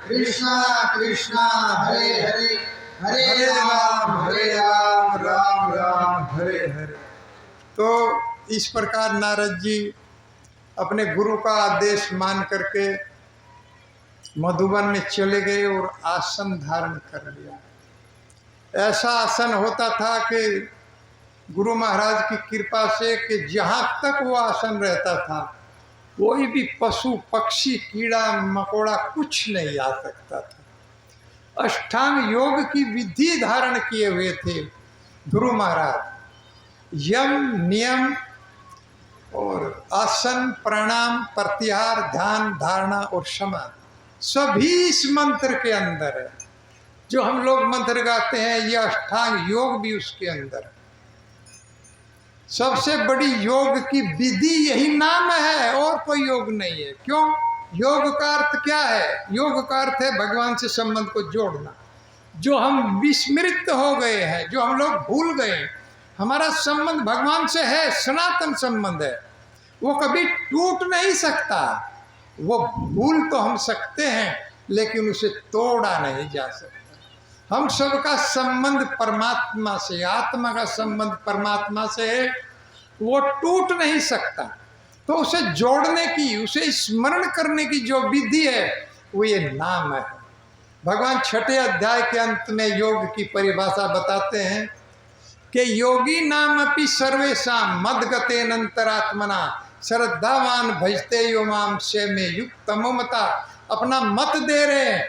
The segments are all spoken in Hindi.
कृष्णा कृष्णा हरे हरे हरे राम राम राम हरे हरे। तो इस प्रकार नारद जी अपने गुरु का आदेश मान करके मधुबन में चले गए और आसन धारण कर लिया। ऐसा आसन होता था कि गुरु महाराज की कृपा से कि जहाँ तक वो आसन रहता था कोई भी पशु पक्षी कीड़ा मकोड़ा कुछ नहीं आ सकता था। अष्टांग योग की विधि धारण किए हुए थे गुरु महाराज। यम नियम और आसन प्राणायाम प्रत्याहार ध्यान धारणा और क्षमा सभी इस मंत्र के अंदर है। जो हम लोग मंत्र गाते हैं ये अष्टांग योग भी उसके अंदर है। सबसे बड़ी योग की विधि यही नाम है और कोई योग नहीं है। क्यों? योग का अर्थ क्या है? योग का अर्थ है भगवान से संबंध को जोड़ना। जो हम विस्मृत हो गए हैं, जो हम लोग भूल गए, हमारा संबंध भगवान से है, सनातन संबंध है, वो कभी टूट नहीं सकता। वो भूल तो हम सकते हैं लेकिन उसे तोड़ा नहीं जा सकता। हम सबका संबंध परमात्मा से, आत्मा का संबंध परमात्मा से है, वो टूट नहीं सकता। तो उसे जोड़ने की, उसे स्मरण करने की जो विधि है वो ये नाम है। भगवान छठे अध्याय के अंत में योग की परिभाषा बताते हैं कि योगी नाम अपि सर्वेषां मद्गतेन अंतरात्मना श्रद्धावान भजते यो माम से में युक्त ममता। अपना मत दे रहे हैं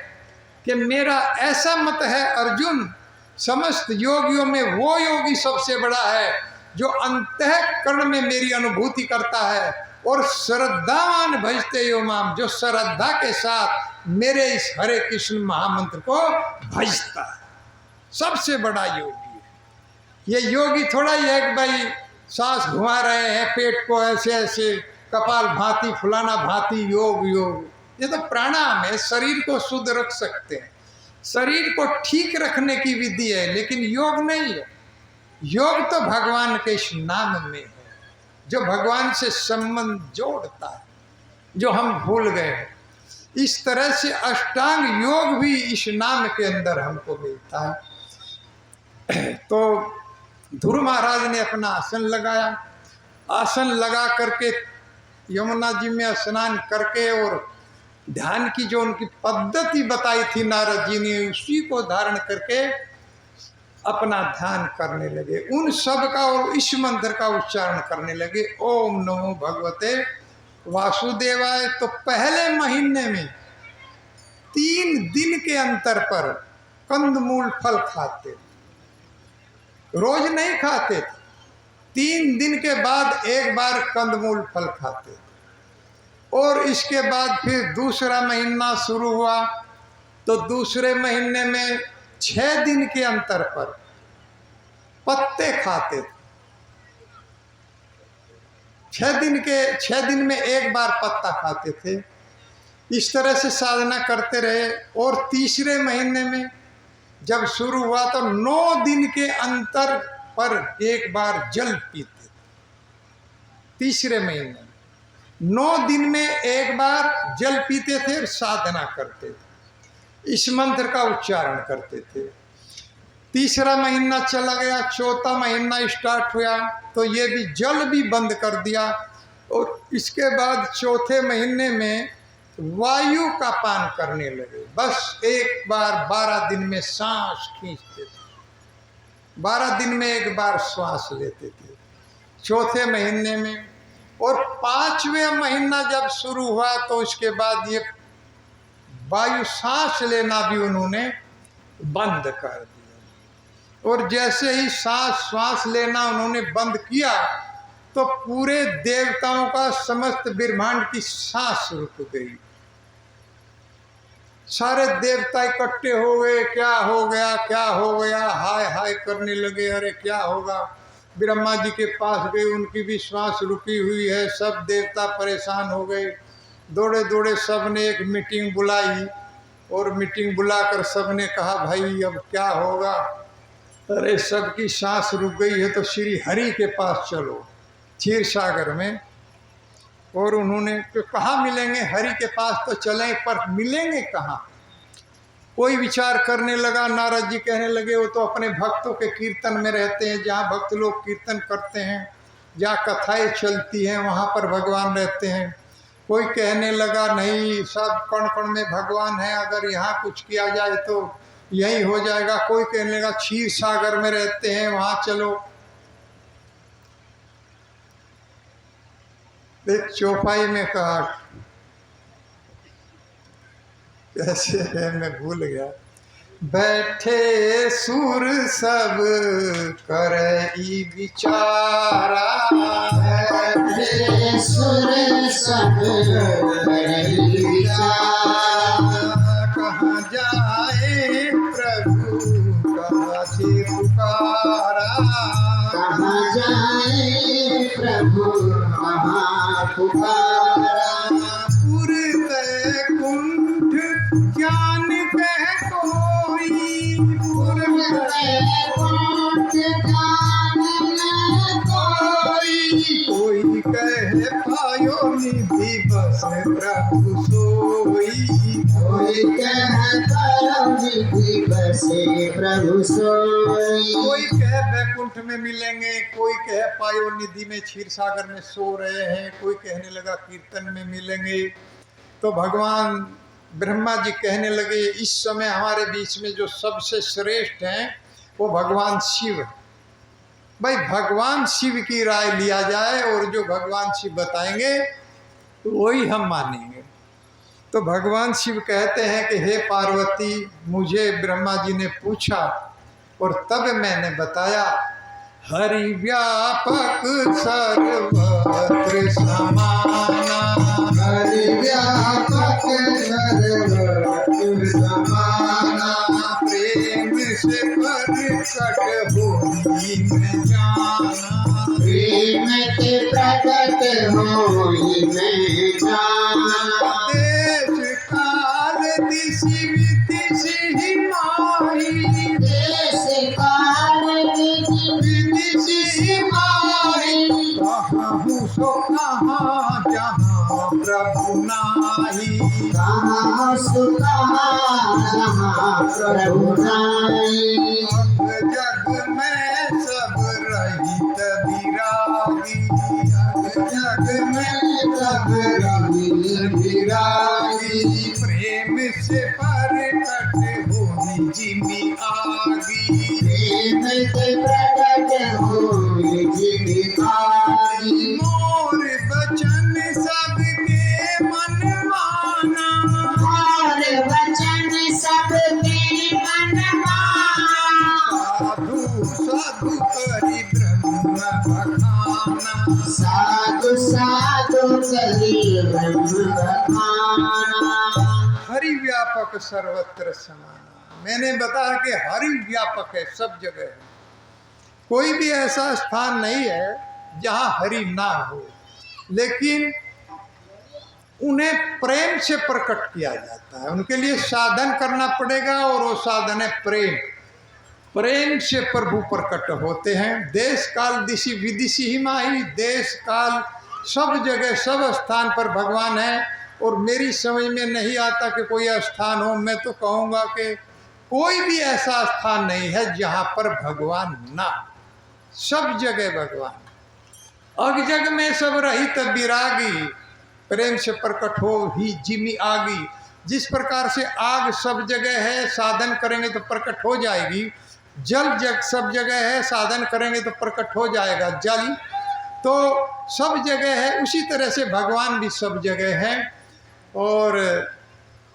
कि मेरा ऐसा मत है अर्जुन, समस्त योगियों में वो योगी सबसे बड़ा है जो अंतःकरण में मेरी अनुभूति करता है और श्रद्धावान भजते यो माम, जो श्रद्धा के साथ मेरे इस हरे कृष्ण महामंत्र को भजता है, सबसे बड़ा योगी है। ये योगी थोड़ा ही है कि भाई सांस घुमा रहे हैं, पेट को ऐसे ऐसे कपाल भांति फुलाना भांति योग योग, ये तो प्राणायाम है। शरीर को शुद्ध रख सकते हैं, शरीर को ठीक रखने की विधि है, लेकिन योग नहीं है। योग तो भगवान के इस नाम में है जो भगवान से संबंध जोड़ता है, जो हम भूल गए हैं। इस तरह से अष्टांग योग भी इस नाम के अंदर हमको मिलता है। तो ध्रुव महाराज ने अपना आसन लगाया। आसन लगा करके यमुना जी में स्नान करके और ध्यान की जो उनकी पद्धति बताई थी नारद जी ने, उसी को धारण करके अपना ध्यान करने लगे। उन सब का और इस मंत्र का उच्चारण करने लगे, ओम नमो भगवते वासुदेवाय। तो पहले महीने में 3 दिन के अंतर पर कंदमूल फल खाते, रोज नहीं खाते थे। 3 दिन के बाद एक बार कंदमूल फल खाते थे। और इसके बाद फिर दूसरा महीना शुरू हुआ तो दूसरे महीने में 6 दिन के अंतर पर पत्ते खाते थे। 6 दिन में एक बार पत्ता खाते थे। इस तरह से साधना करते रहे। और तीसरे महीने में जब शुरू हुआ तो 9 दिन के अंतर पर एक बार जल पीते। तीसरे महीने में 9 दिन में एक बार जल पीते थे और साधना करते थे, इस मंत्र का उच्चारण करते थे। तीसरा महीना चला गया, चौथा महीना स्टार्ट हुआ तो ये भी जल भी बंद कर दिया। और इसके बाद चौथे महीने में वायु का पान करने लगे। बस एक बार 12 दिन में सांस खींचते थे, 12 दिन में एक बार श्वास लेते थे चौथे महीने में। और 5वें महीना जब शुरू हुआ तो उसके बाद ये वायु सांस लेना भी उन्होंने बंद कर दिया। और जैसे ही श्वास लेना उन्होंने बंद किया तो पूरे देवताओं का, समस्त ब्रह्मांड की सांस रुक गई। सारे देवता इकट्ठे हो गए, क्या हो गया क्या हो गया, हाय हाय करने लगे, अरे क्या होगा। ब्रह्मा जी के पास गए, उनकी भी श्वास रुकी हुई है। सब देवता परेशान हो गए। दौड़े दौड़े सब ने एक मीटिंग बुलाई और मीटिंग बुलाकर सब ने कहा भाई अब क्या होगा। अरे सबकी सांस रुक गई है तो श्री हरि के पास चलो, क्षीर सागर में। और उन्होंने तो कहाँ मिलेंगे, हरि के पास तो चलें पर मिलेंगे कहाँ। कोई विचार करने लगा, नारद जी कहने लगे वो तो अपने भक्तों के कीर्तन में रहते हैं, जहाँ भक्त लोग कीर्तन करते हैं, जहाँ कथाएं चलती हैं वहाँ पर भगवान रहते हैं। कोई कहने लगा नहीं, सब कण कण में भगवान है, अगर यहाँ कुछ किया जाए तो यही हो जाएगा। कोई कहने लगा क्षीर सागर में रहते हैं, वहाँ चलो। एक चौपाई में कहा, कैसे है मैं भूल गया, बैठे सुर सब करई विचारा, बैठे सुर सब करई विचारा, कहाँ जाए प्रभु कहाँ से पुकारा, कहाँ जाए प्रभु कहाँ पुकारा, पुर कुंठ ज्ञान कह कोई, पुर कुंठ ज्ञान न कोई, कोई कह पायो निधि बस प्रभु सोई, कोई कहता निधि बसे प्रभु सोई, कोई कह वैकुंठ में मिलेंगे, कोई कह पायो निधि में क्षीर सागर में सो रहे हैं, कोई कहने लगा कीर्तन में मिलेंगे। तो भगवान ब्रह्मा जी कहने लगे इस समय हमारे बीच में जो सबसे श्रेष्ठ हैं वो भगवान शिव है। भाई भगवान शिव की राय लिया जाए और जो भगवान शिव बताएंगे वही हम मानेंगे। तो भगवान शिव कहते हैं कि हे पार्वती, मुझे ब्रह्मा जी ने पूछा और तब मैंने बताया, हरि व्यापक सर्वत्र समाना, हरि व्यापक सर्वत्र समाना, प्रेम से प्रकट होई मैं जाना, प्रेम के प्रकट होई मैं जाना, देश काल दिशि विदिशि ही माही, देश काल विदिशि ही माही, कहूँ सो कहाँ जहाँ प्रभु नाही, कहाँ सुता जहाँ प्रभु नाई, अब जग में सब रहित विरागी, अब जग में सब रहित विरागी, प्रेम से प्रकट होई जिमी आगी, प्रेम के प्रकट होई जिमी आगी, मोर बचन सबके मन माना, और वचन सबके मन माना, साधु साधु करी ब्रह्म बखाना, साधु साधु करी ब्रह्म बखाना, हरि व्यापक सर्वत्र समाना। मैंने बताया कि हरि व्यापक है, सब जगह है। कोई भी ऐसा स्थान नहीं है जहाँ हरि ना हो, लेकिन उन्हें प्रेम से प्रकट किया जाता है। उनके लिए साधन करना पड़ेगा और वो साधन है प्रेम। प्रेम से प्रभु प्रकट होते हैं। देश काल दिशि विदिशि ही माही, देश काल सब जगह सब स्थान पर भगवान है। और मेरी समझ में नहीं आता कि कोई स्थान हो, मैं तो कहूँगा कि कोई भी ऐसा स्थान नहीं है जहाँ पर भगवान ना, सब जगह भगवान। अग जग में सब रहित विरागी, प्रेम से प्रकट हो ही जिमी आगी। जिस प्रकार से आग सब जगह है, साधन करेंगे तो प्रकट हो जाएगी। जल जग सब जगह है, साधन करेंगे तो प्रकट हो जाएगा जल, तो सब जगह है। उसी तरह से भगवान भी सब जगह है। और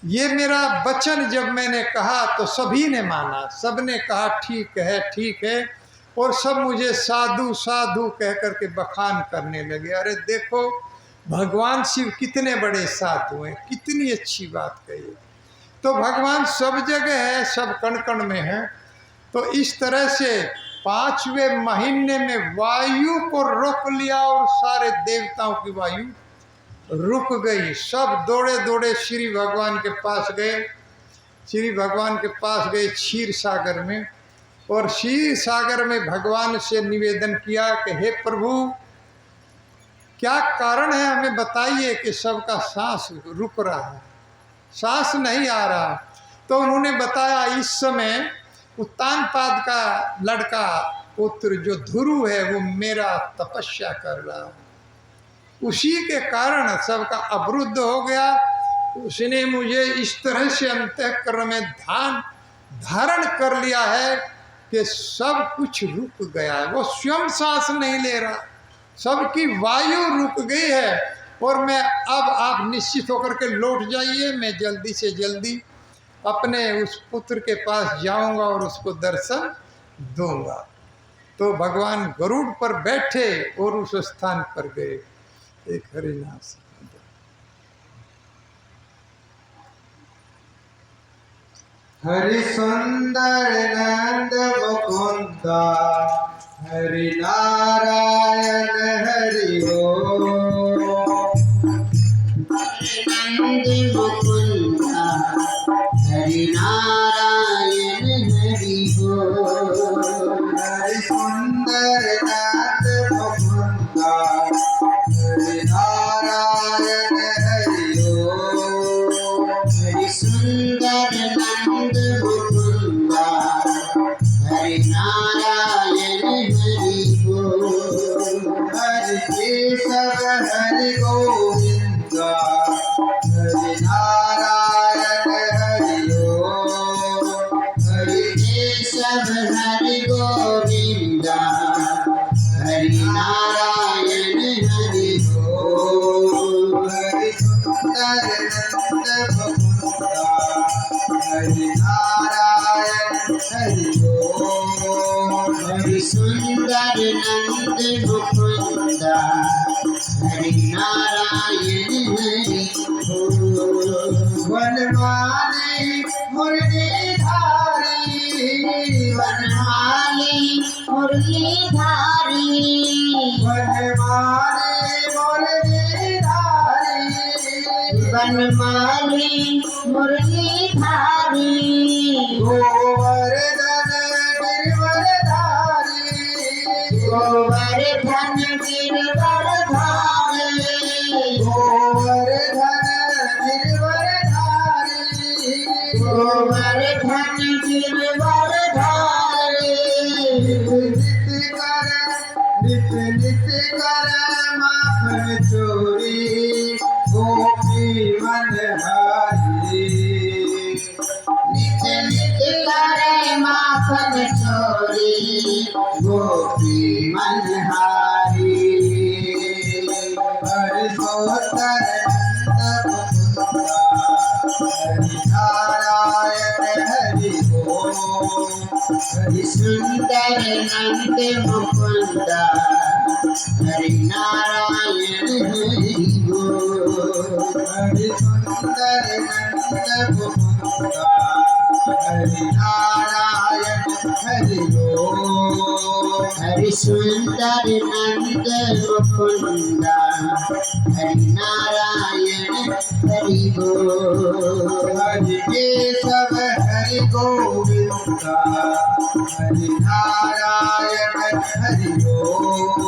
ये मेरा वचन जब मैंने कहा तो सभी ने माना, सब ने कहा ठीक है ठीक है, और सब मुझे साधु साधु कह करके बखान करने लगे। अरे देखो भगवान शिव कितने बड़े साधु हैं, कितनी अच्छी बात कही। तो भगवान सब जगह है, सब कण कण में है। तो इस तरह से 5वें महीने में वायु को रोक लिया और सारे देवताओं की वायु रुक गई। सब दौड़े दौड़े श्री भगवान के पास गए। श्री भगवान के पास गए क्षीर सागर में, और क्षीर सागर में भगवान से निवेदन किया कि हे प्रभु, क्या कारण है हमें बताइए कि सबका सांस रुक रहा है, सांस नहीं आ रहा। तो उन्होंने बताया इस समय उत्तानपाद का लड़का पुत्र जो ध्रुव है वो मेरा तपस्या कर रहा है, उसी के कारण सबका अवरुद्ध हो गया। उसने मुझे इस तरह से अंतःकरण में धारण कर लिया है कि सब कुछ रुक गया है, वो स्वयं सांस नहीं ले रहा, सबकी वायु रुक गई है। और मैं अब आप निश्चित होकर के लौट जाइए, मैं जल्दी से जल्दी अपने उस पुत्र के पास जाऊंगा और उसको दर्शन दूंगा। तो भगवान गरुड़ पर बैठे और उस स्थान पर गए। एक हरिनाम हरि सुंदर नंद मुकुंद हरि नारायण हरि ओम। नंद मुकुंद हरि नारायण हरि ओम। हरि सुंदर नंद मुकुंद हरि नारायण हरि ओम। हरि सुंदर नंद मुकुंद हरि नारायण हरि ओम। हरि केशव हरि गोविंद हरि नारायण हरि ओम। हरि केशव हरि गोविंद हरि नारायण हरि ओम। हरि सुंदर नंद मुकुंद हरि नारायण हरि ओम। हरि सुंदर नंद मुकुंद हरि नारायण हरि ओम। वनमाली मुरलीधारी वनमाली मुरलीधारी वनमाली मुरलीधारी वनमाली मुरलीधारी गोवर्धन गिरवरधारी गोवर्धन गिरवरधारी गोवर्धन गिरवरधारी गोवर्धन गिरवरधारी नित नित कर माखन चोरी गोपी मनहारी। नित नित करे माखन चोरी गोपी मनहारी। हरि सोतर नंद मुकुंद हरि नारायण हरि ओम। हरि सुंदर नंद मुकुंद हरि नारायण हरि ओम। हरि सुंदर नंद मुकुंद हरि नारायण हरि ओम। हरि सुंदर नंद मुकुंद हरि नारायण हरि ओम। हरि केशव हरि गोविंद हरि नारायण हरि ओम।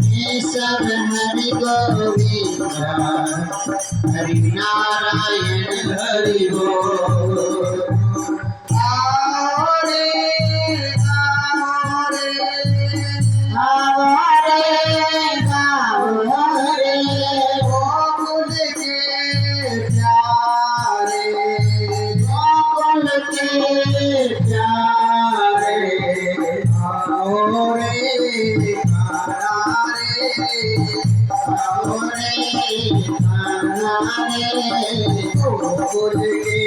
केशव हरि गोविंद हरि नारायण हरि ओम। आओ रे गाओ रे गाओ रे गोकुल के प्यारे गोकुल के प्यारे आओ रे खाना रे आओ रे खाना रे गोकुल के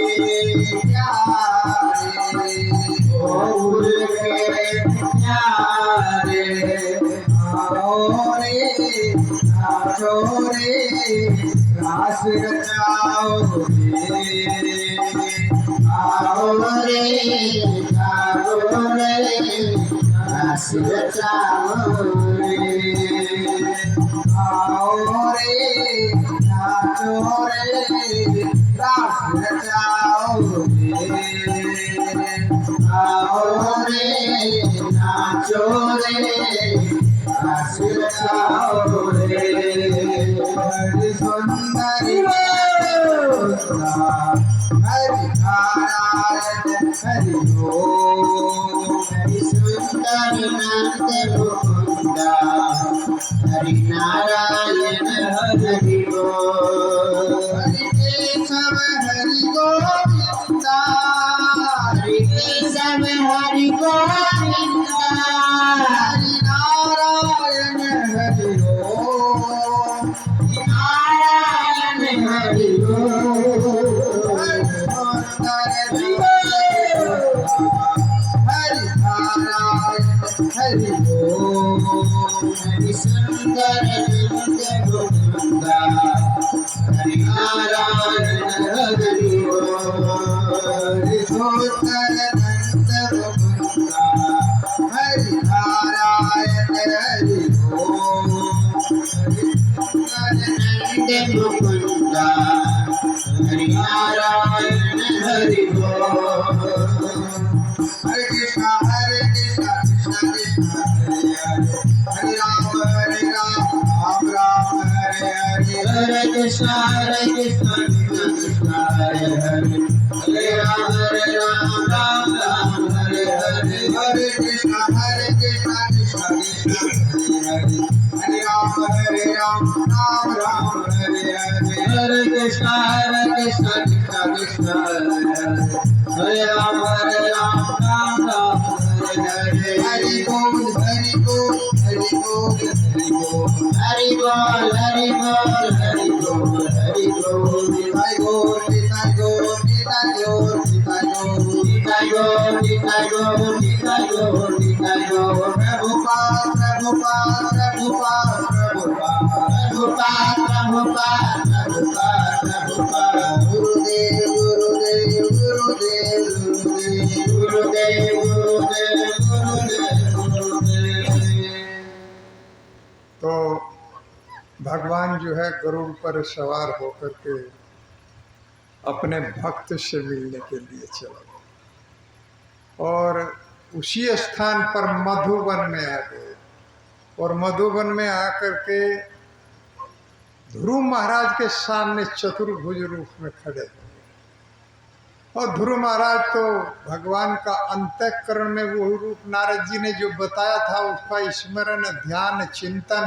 प्यारे गोकुल के प्यारे आओ रे नाचो रे रास रचाओ रे आओ रे गाओ रे रास रचाओ रे आओ रे नाचो रे रास रचाओ रे आओ रे नाचो रे रास रचाओ रे हरि सुंदरी हरि नारायण हरि ओम। हरि सुंदर नंद मुकुंदा हरि नारायण हरि बोल। हरि केशव हरि गोविंदा हरि केशव हरि गोविंदा हरि नारायण हरि ओम। नारायण हरि बोल। हरि नारायण हरि ओम। हरि सुंदर नंद मुकुंदा हरि नारायण हरि बोल। हरि सुंदर नंद मुकुंदा हरि नारायण हरि ओम। हरि सुंदर नंद मुकुंदा हरि नारायण हरि बोल। हरे कृष्णा कृष्णा कृष्णा हरे हरे हरे राम राम राम हरे हरे हरे कृष्णा कृष्णा कृष्णा हरे हरे हरे राम राम राम हरे हरे। हरे कृष्णा कृष्णा कृष्णा हरे हरे हरे राम राम राम हरे हरे हरे कृष्णा कृष्णा कृष्णा हरे हरे हरे राम राम राम हरे हरे। हरि बोल हरि बोल हरि बोल हरि बोल हरि बोल हरि बोल हरि बोल हरि बोल। निताई गौर निताई गौर निताई गौर निताई गौर निताई गौर निताई गौर निताई गौर निताई गौर। प्रभुपाद प्रभुपाद प्रभुपाद प्रभुपाद प्रभुपाद प्रभुपाद प्रभुपाद प्रभुपाद। गुरुदेव गुरुदेव गुरुदेव गुरुदेव गुरुदेव गुरुदेव गुरुदेव गुरुदेव। तो भगवान जो है गरुड़ पर सवार होकर के अपने भक्त से मिलने के लिए चला और उसी स्थान पर मधुबन में आ गए और मधुबन में आकर के ध्रुव महाराज के सामने चतुर्भुज रूप में खड़े हो गए। और ध्रुव महाराज तो भगवान का अंतःकरण में वो रूप नारद जी ने जो बताया था उसका स्मरण ध्यान चिंतन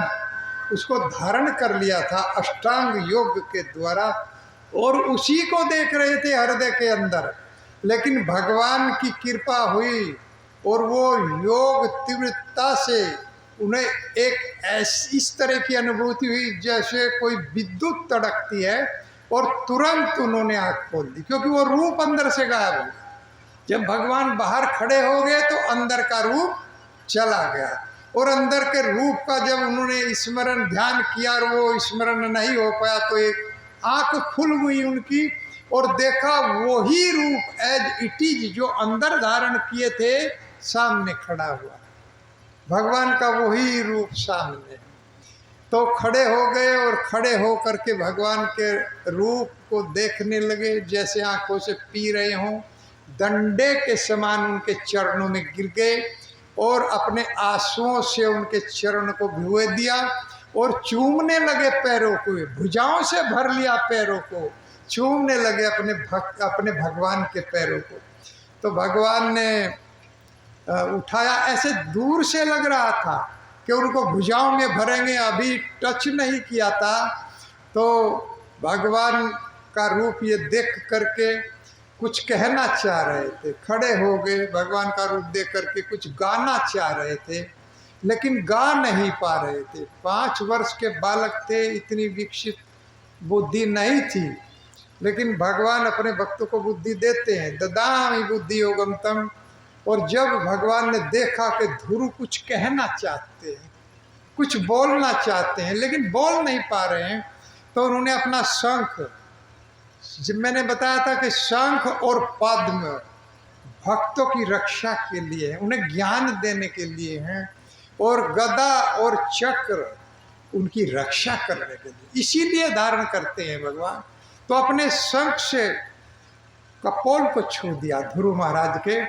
उसको धारण कर लिया था अष्टांग योग के द्वारा और उसी को देख रहे थे हृदय के अंदर। लेकिन भगवान की कृपा हुई और वो योग तीव्रता से उन्हें एक इस तरह की अनुभूति हुई जैसे कोई विद्युत तड़कती है और तुरंत उन्होंने आँख खोल दी क्योंकि वो रूप अंदर से गायब हो गया। जब भगवान बाहर खड़े हो गए तो अंदर का रूप चला गया और अंदर के रूप का जब उन्होंने स्मरण ध्यान किया और वो स्मरण नहीं हो पाया तो एक आँख खुल गई उनकी और देखा वही रूप एज इट इज जो अंदर धारण किए थे सामने खड़ा हुआ भगवान का वही रूप सामने। तो खड़े हो गए और खड़े हो करके भगवान के रूप को देखने लगे जैसे आंखों से पी रहे हों। डंडे के समान उनके चरणों में गिर गए और अपने आंसुओं से उनके चरण को भिगो दिया और चूमने लगे पैरों को। भुजाओं से भर लिया पैरों को, चूमने लगे अपने भगवान के पैरों को। तो भगवान ने उठाया, ऐसे दूर से लग रहा था कि उनको भुजाओं में भरेंगे, अभी टच नहीं किया था। तो भगवान का रूप ये देख करके कुछ कहना चाह रहे थे, खड़े हो गए। भगवान का रूप देख करके कुछ गाना चाह रहे थे लेकिन गा नहीं पा रहे थे। 5 वर्ष के बालक थे, इतनी विकसित बुद्धि नहीं थी। लेकिन भगवान अपने भक्तों को बुद्धि देते हैं, ददामि बुद्धि योगम तम। और जब भगवान ने देखा कि ध्रुव कुछ कहना चाहते हैं, कुछ बोलना चाहते हैं लेकिन बोल नहीं पा रहे हैं, तो उन्होंने अपना शंख, जब मैंने बताया था कि शंख और पद्म भक्तों की रक्षा के लिए है, उन्हें ज्ञान देने के लिए हैं, और गदा और चक्र उनकी रक्षा करने के लिए, इसीलिए धारण करते हैं भगवान। तो अपने शंख से कपोल को छू दिया ध्रुव महाराज के,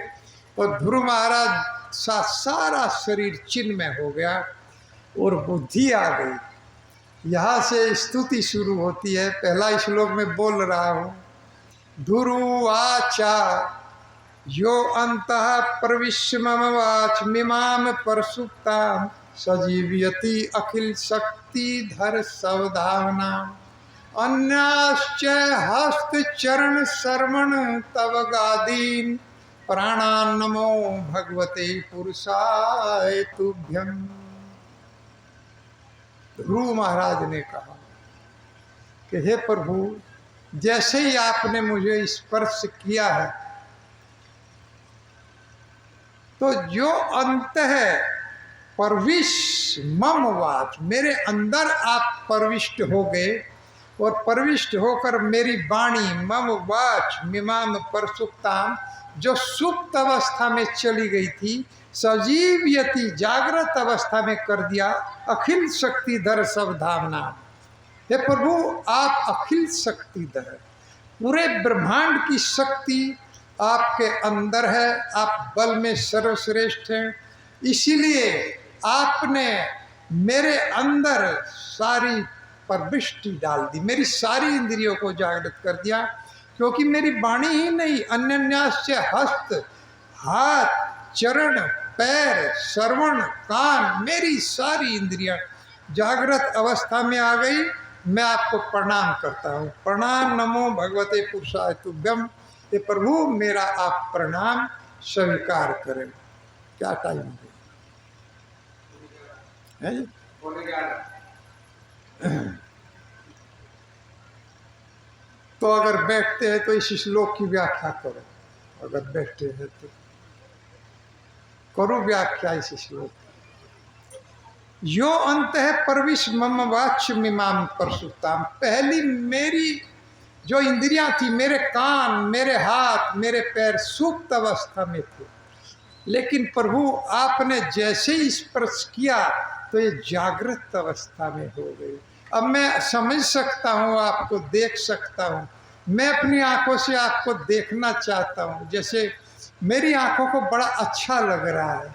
और ध्रुव महाराज का सारा शरीर चिन्मय हो गया और बुद्धि आ गई। यहाँ से स्तुति शुरू होती है। पहला श्लोक में बोल रहा हूँ, धुरुवाचा यो अंतः प्रविश्य मम वाचमिमां परसुप्तां सजीवयति अखिल शक्तिधर सवधावना अन्याश्च हस्त चरण श्रवण तव गादीन् प्राणान् नमो भगवते पुरुषाय तुभ्यं। ध्रुव महाराज ने कहा कि हे प्रभु, जैसे ही आपने मुझे स्पर्श किया है तो जो अंत है प्रविश मम वाच, मेरे अंदर आप प्रविष्ट हो गए और प्रविष्ट होकर मेरी वाणी मम वाच मिमाम परसुप्ताम, जो सुप्त अवस्था में चली गई थी, सजीवयति जागृत अवस्था में कर दिया अखिल शक्तिधर सवधावना। हे प्रभु, आप अखिल शक्तिधर, पूरे ब्रह्मांड की शक्ति आपके अंदर है, आप बल में सर्वश्रेष्ठ हैं, इसीलिए आपने मेरे अंदर सारी प्रविष्टि डाल दी, मेरी सारी इंद्रियों को जागृत कर दिया, क्योंकि मेरी वाणी ही नहीं, अन्यन्यास से हस्त, हाथ, चरण, पैर, श्रवण, कान, मेरी सारी इंद्रियां जागृत अवस्था में आ गई। मैं आपको प्रणाम करता हूँ। प्रणाम नमो भगवते पुरुषाय तुभ्यम। ये प्रभु, मेरा आप प्रणाम स्वीकार करें। क्या टाइम है जी? तो अगर बैठते हैं तो इस श्लोक की व्याख्या करो, अगर बैठते हैं तो करो व्याख्या इस श्लोक। यो अंत है परविश मम वाच्य मिमाम परसुताम, पहली मेरी जो इंद्रियां थी, मेरे कान, मेरे हाथ, मेरे पैर सुप्त अवस्था में थे, लेकिन प्रभु आपने जैसे ही स्पर्श किया तो ये जागृत अवस्था में हो गई। अब मैं समझ सकता हूँ, आपको देख सकता हूँ, मैं अपनी आंखों से आपको देखना चाहता हूँ, जैसे मेरी आंखों को बड़ा अच्छा लग रहा है।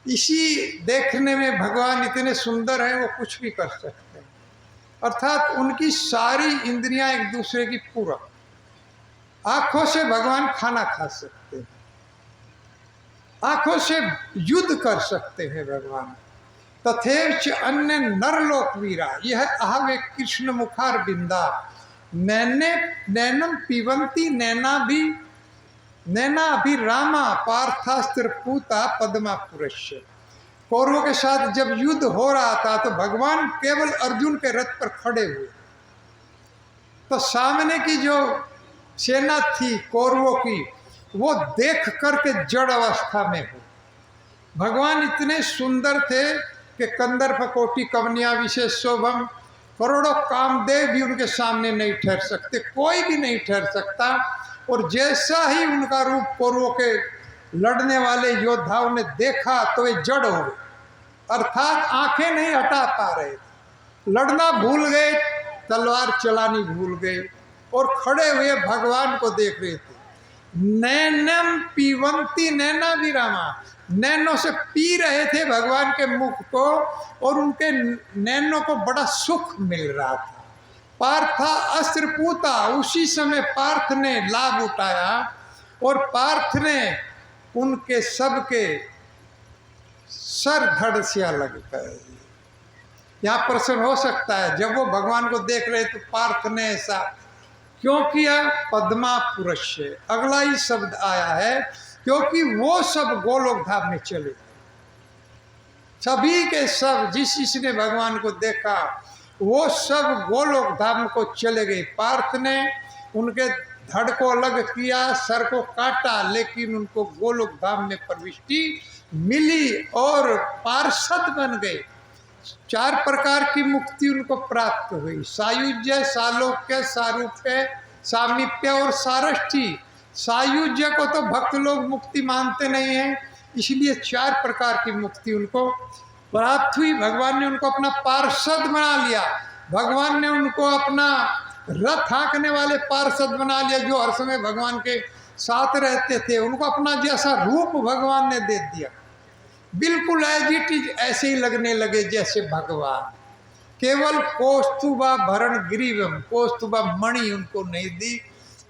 इसी देखने में भगवान इतने सुंदर हैं, वो कुछ भी कर सकते हैं, अर्थात उनकी सारी इंद्रियां एक दूसरे की पूरक। आंखों से भगवान खाना खा सकते हैं, आंखों से युद्ध कर सकते हैं भगवान। तथेच अन्य नरलोक वीरा, यह आहवे कृष्ण मुखार बिंदा, नैनम पीवंती नैना भी रामा पार्थास्त्र पूता पद्मा पुरुष्य। कौरवों के साथ जब युद्ध हो रहा था तो भगवान केवल अर्जुन के रथ पर खड़े हुए, तो सामने की जो सेना थी कौरवों की, वो देख करके जड़ अवस्था में हो। भगवान इतने सुंदर थे कि कंदर्प कोटि कवनिया विशेष शोभम, करोड़ों कामदेव भी उनके सामने नहीं ठहर सकते, कोई भी नहीं ठहर सकता। और जैसा ही उनका रूप कौरवों के लड़ने वाले योद्धाओं ने देखा तो वे जड़ हो गए, अर्थात आंखें नहीं हटा पा रहे, लड़ना भूल गए, तलवार चलानी भूल गए और खड़े हुए भगवान को देख रहे थे। नैनम पीवंती नैना विरामा, नैनों से पी रहे थे भगवान के मुख को और उनके नैनों को बड़ा सुख मिल रहा था। पार्था अस्त्र पूता, उसी समय पार्थ ने लाभ उठाया और पार्थ ने उनके सबके सर धड़ से अलग कर। यहाँ प्रश्न हो सकता है, जब वो भगवान को देख रहे तो पार्थ ने ऐसा क्यों किया? पद्मा पुरुष, अगला ही शब्द आया है, क्योंकि वो सब गोलोक धाम में चले, सभी के सब जिसने भगवान को देखा वो सब गोलोक धाम को चले गए। पार्थ ने उनके धड़ को अलग किया, सर को काटा, लेकिन उनको गोलोक धाम में प्रविष्टि मिली और पार्षद बन गए। 4 प्रकार की मुक्ति उनको प्राप्त हुई, सायुज्य, सालोक्य, सारूप्य, सामीप्य और सारष्ठी। सायुज्य को तो भक्त लोग मुक्ति मानते नहीं हैं, इसलिए 4 प्रकार की मुक्ति उनको प्राप्त हुई। भगवान ने उनको अपना पार्षद बना लिया, भगवान ने उनको अपना रथ हाँकने वाले पार्षद बना लिया, जो हर समय भगवान के साथ रहते थे। उनको अपना जैसा रूप भगवान ने दे दिया, बिल्कुल एज इट इज ऐसे ही लगने लगे जैसे भगवान। केवल कौस्तुभा भरण ग्रीवम, कौस्तुभा मणि उनको नहीं दी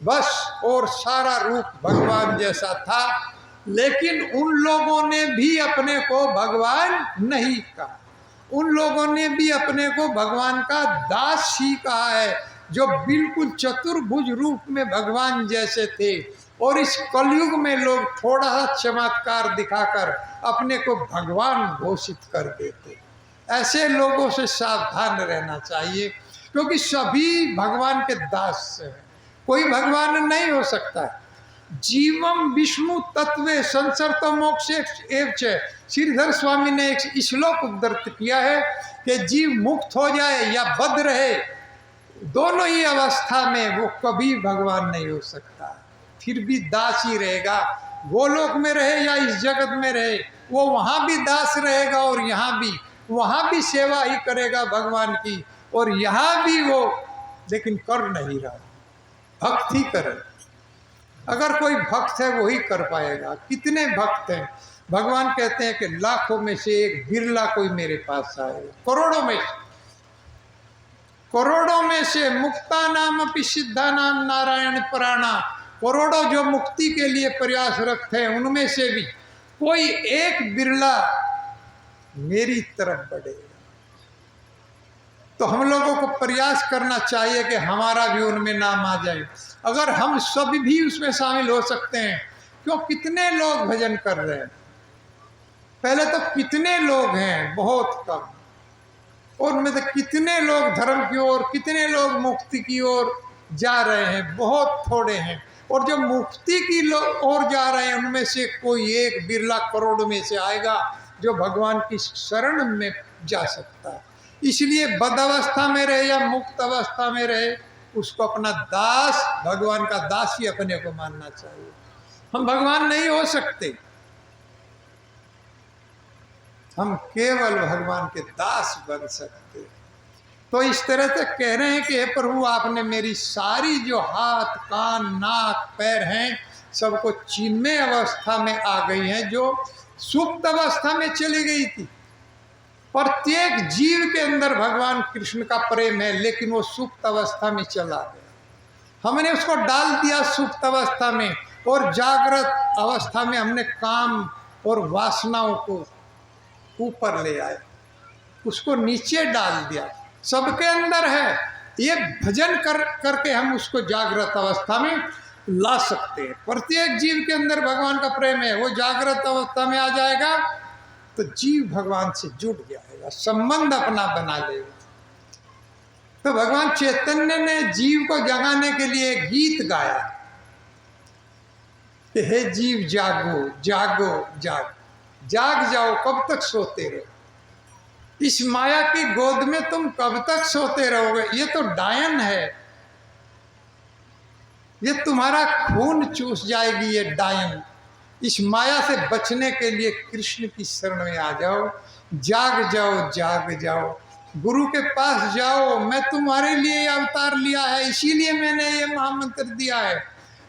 बस, और सारा रूप भगवान जैसा था। लेकिन उन लोगों ने भी अपने को भगवान नहीं कहा, उन लोगों ने भी अपने को भगवान का दास ही कहा है, जो बिल्कुल चतुर्भुज रूप में भगवान जैसे थे। और इस कलयुग में लोग थोड़ा सा चमत्कार दिखाकर अपने को भगवान घोषित कर देते। ऐसे लोगों से सावधान रहना चाहिए, क्योंकि सभी भगवान के दास हैं, कोई भगवान नहीं हो सकता। जीवम विष्णु तत्वे संसर्तो मोक्षे एवच, श्रीधर स्वामी ने एक श्लोक उद्धृत किया है कि जीव मुक्त हो जाए या बद्ध रहे, दोनों ही अवस्था में वो कभी भगवान नहीं हो सकता, फिर भी दास ही रहेगा। गोलोक में रहे या इस जगत में रहे, वो वहाँ भी दास रहेगा और यहाँ भी, वहाँ भी सेवा ही करेगा भगवान की, और यहाँ भी वो, लेकिन कर नहीं रहा, भक्त ही करे। अगर कोई भक्त है वही कर पाएगा। कितने भक्त हैं? भगवान कहते हैं कि लाखों में से एक बिरला कोई मेरे पास आएगा, करोड़ों में से मुक्ता नाम अपि सिद्धा नाम नारायण प्राणा, करोड़ों जो मुक्ति के लिए प्रयासरत हैं, उनमें से भी कोई एक बिरला मेरी तरफ बढ़ेगा। तो हम लोगों को प्रयास करना चाहिए कि हमारा भी उनमें नाम आ जाए। अगर हम सब भी उसमें शामिल हो सकते हैं, क्यों कितने लोग भजन कर रहे हैं, पहले तो कितने लोग हैं, बहुत कम, और उनमें से कितने लोग धर्म की ओर, कितने लोग मुक्ति की ओर जा रहे हैं, बहुत थोड़े हैं। और जो मुक्ति की ओर जा रहे हैं उनमें से कोई एक बिरला करोड़ में से आएगा जो भगवान की शरण में जा सकता है। इसलिए बद्ध अवस्था में रहे या मुक्त अवस्था में रहे, उसको अपना दास, भगवान का दास ही अपने को मानना चाहिए। हम भगवान नहीं हो सकते, हम केवल भगवान के दास बन सकते। तो इस तरह से कह रहे हैं कि हे प्रभु, आपने मेरी सारी जो हाथ कान नाक पैर हैं सबको चिन्मय अवस्था में आ गई हैं, जो सुप्त अवस्था में चली गई थी। प्रत्येक जीव के अंदर भगवान कृष्ण का प्रेम है, लेकिन वो सुप्त अवस्था में चला गया। हमने उसको डाल दिया सुप्त अवस्था में, और जागृत अवस्था में हमने काम और वासनाओं को ऊपर ले आए, उसको नीचे डाल दिया। सबके अंदर है, ये भजन करके हम उसको जागृत अवस्था में ला सकते हैं। प्रत्येक जीव के अंदर भगवान का प्रेम है, वो जागृत अवस्था में आ जाएगा तो जीव भगवान से जुड़ जाएगा, संबंध अपना बना लेगा। तो भगवान चैतन्य ने जीव को जगाने के लिए गीत गाया कि हे जीव जागो जागो जाग जाओ, कब तक सोते रहो, इस माया की गोद में तुम कब तक सोते रहोगे। ये तो डायन है, ये तुम्हारा खून चूस जाएगी ये डायन। इस माया से बचने के लिए कृष्ण की शरण में आ जाओ, जाग जाओ, गुरु के पास जाओ। मैं तुम्हारे लिए अवतार लिया है, इसीलिए मैंने ये महामंत्र दिया है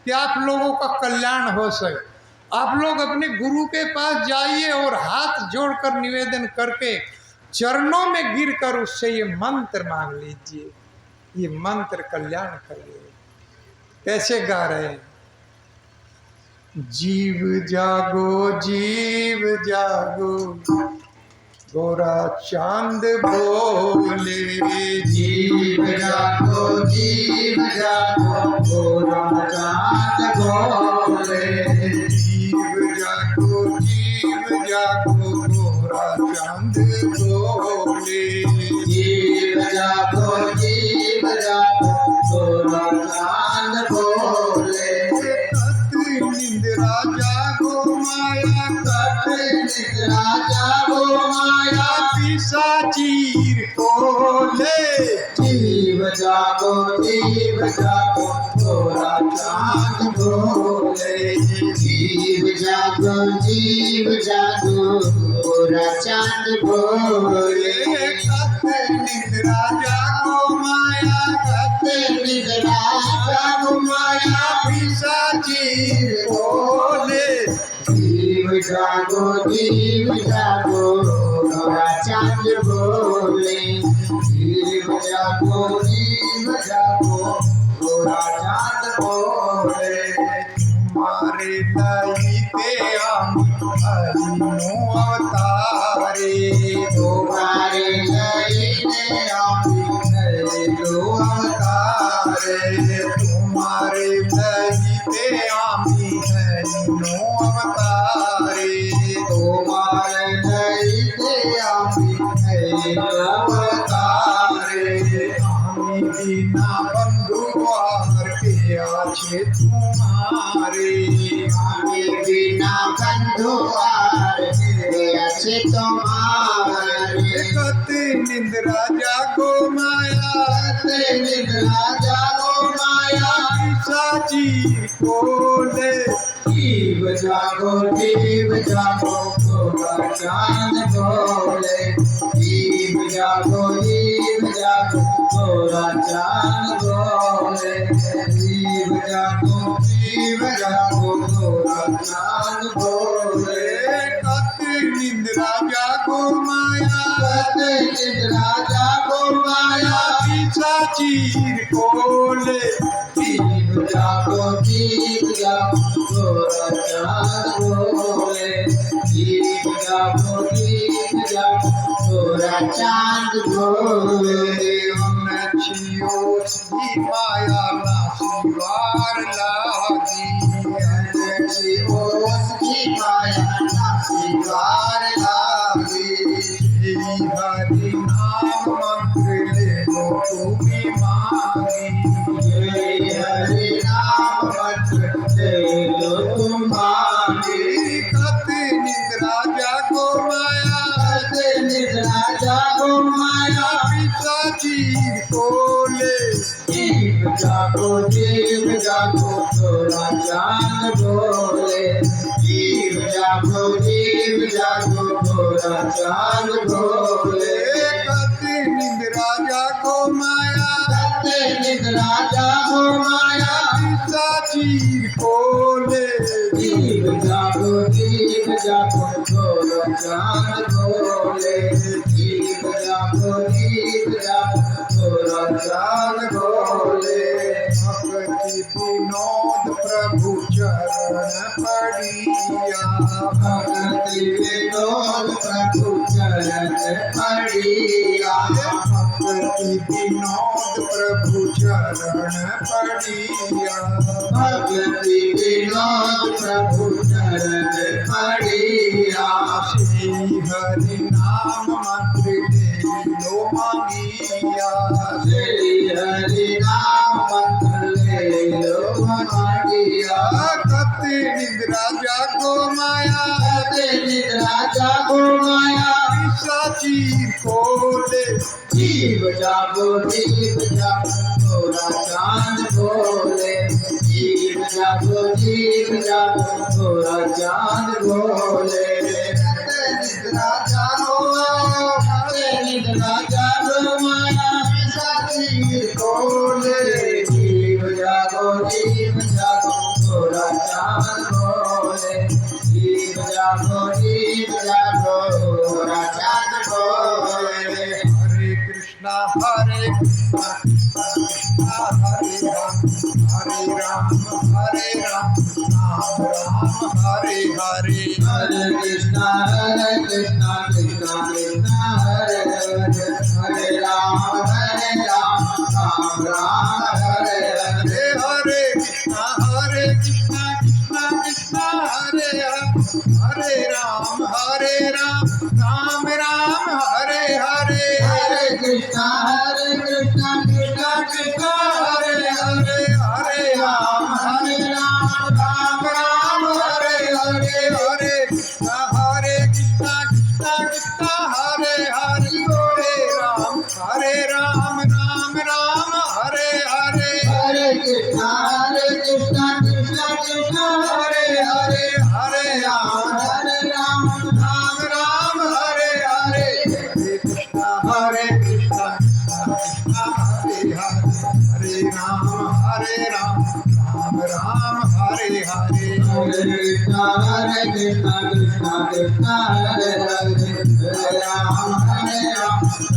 कि आप लोगों का कल्याण हो सके। आप लोग अपने गुरु के पास जाइए और हाथ जोड़कर निवेदन करके चरणों में गिरकर उससे ये मंत्र मांग लीजिए, ये मंत्र कल्याण करेगा। कैसे गा रहे हैं? जीव जागो गोरा चांद बोले, जीव जागो गोरा चांद बोले, जीव जागो गोरा चांद बोले, जीव जागो गोरा चांद बोले। निंद्रा जागो माया, निद्रा जागो माया, पिशाचीर बोले। जीव जागो गोरा चांद बोले, जीव जागो गोरा चांद बोले। निंद्रा जागो माया, निद्रा जागो माया, पिशाचीर बोले। जीव जागो गोरा चांद बोले, जीव जागो गोरा चांद बोले तुम्हारे लईते हरिनो अवतारे तुम्हारे लईने आमी लो अवतारे तुम्हारे लईते हरिनो अवतारे तुम्हारे लईने आमी अवतारे आमी बिना बंधु आर के आछे तुम्हारे आमी बिना बंधु आर के आछे तुम्हारे कते निंद्रा जागो माया कते निद्रा जागो माया साची कोले जीव जागो गोरा चांद बोले जीव जागो गोरा चांद बोले जीव जागो गोरा चांद बोले कते निंद्रा जागो माया कते निद्रा जागो माया साची कोले जीव जागो गोरा चांद बोले जीव जागो गोरा चांद बोले हम छियो सी माया ना शिवार लागी उसकी माया नासिकार लागी हरि नाम मंत्र ले लो तुम्हें मांगी हरि नाम मंत्र ले लो तुम्हारी कते निद्रा जागो माया कते निद्रा जागो माया साची कोले जीव जागो गोरा चांद बोले जीव जागो गोरा चांद बोले कते निद्रा जागो माया कते निद्रा जागो माया साची कोले जीव जागो गोरा चांद बोले जीव जागो गोरा चांद बोले भक्ति विनोद प्रभु चरण पड़िया भक्ति विनोद प्रभु चरण पड़िया भक्ति विनोद प्रभु चरण पड़िया भक्ति विनोद प्रभु चरण पड़िया श्री हरि नाम मंत्र ले लो मांगिया श्री हरि नाम मंत्र ले लो मांगिया कते निद्रा जागो माया कते निद्रा जागो माया साची कोले जीव जागो गोरा चांद बोले जीव जागो गोरा चांद बोले कते निद्रा जागो माया साची बोले जीव जागो गोरा चांद बोले जीव जागो गोरा चांद बोले हरे कृष्णा हरे राम हरे Ram Ram Ram Hare Hare Hare Krishna Krishna Krishna Hare Hare Hare Ram Ram Hare Hare हरे Krishna Krishna Krishna Hare Hare Ram Ram Hare Hare Hare Krishna Krishna Krishna Hare Hare Hare Ram Ram Hare Hare Hare Krishna Krishna Krishna Hare Hare Ram Ram Hare Hare Hare Krishna Krishna Krishna Hare Hare Hare Ram Ram Hare Hare Hare Krishna Krishna Hare Hare Hare Ram Ram Hare Hare Krishna Krishna Hare Hare Hare Ram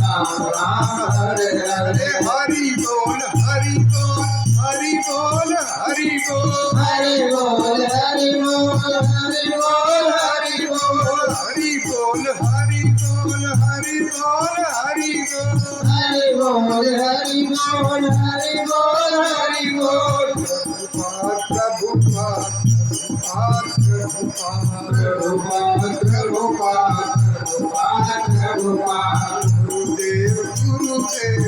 Ram Ram Hare Hare Hari बोल हरि बोल हरि बोल हरि बोल हरि बोल हरि बोल हरि बोल हरि बोल हरि बोल हरि बोल हरि बोल हरि बोल हरि बोल हरि बोल हरि बोल हरि बोल प्रभुपाद प्रभुपाद प्रभुपाद प्रभुपाद प्रभुपाद प्रभुपाद गुरुदेव गुरुदेव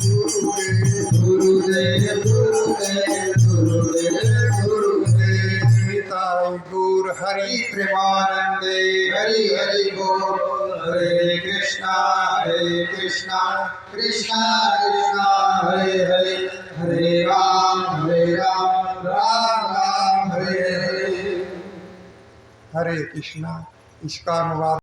गुरुदेव गुरुदेव गुरुदेव गुरुदेव गुरुदेव निताय गौर हरि प्रेमानंदे हरि हरि बोल हरे कृष्णा कृष्णा कृष्णा हरे हरे हरे राम राम राम हरे हरे हरे कृष्णा। इसका अनुवाद